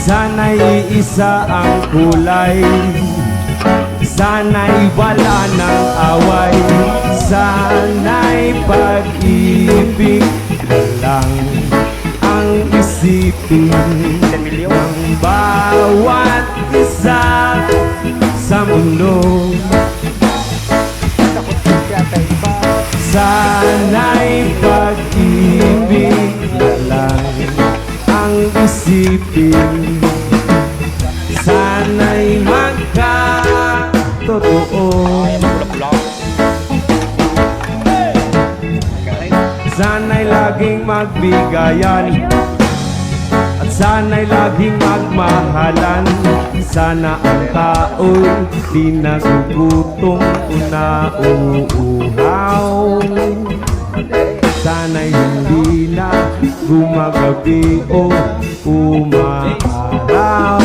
Sana'y isa ang kulay, sana'y wala ng away, sana'y pag-ibig lang ang isipin ng bawat isa sa mundo. Sana'y pag-ibig lang ang isipin, sana'y magkatotoo, sana'y laging magbigayan, at sana'y laging magmahalan. Sana ang tao'y di nagugutom o nauuhaw, sana'y hindi na gumagabi o umaaraw.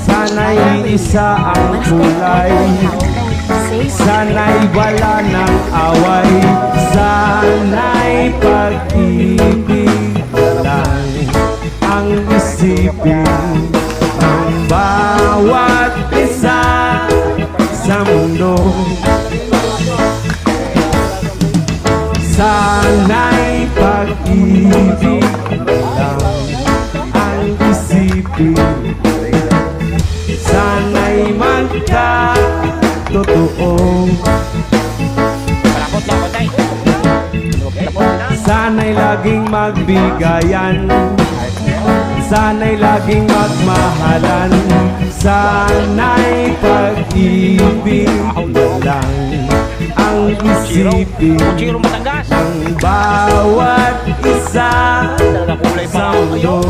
Sana'y isa ang kulay, sana'y wala ng away, sana'y pag-ibig lang ang isipin ng bawat isa sa mundo. Sana'y pag-ibig lang ang isipin, sana'y magkatotoo, sana'y laging magbigayan, sana'y laging magmahalan, sana'y pag-ibig lang ang isipin ng bawat isa sa mundo.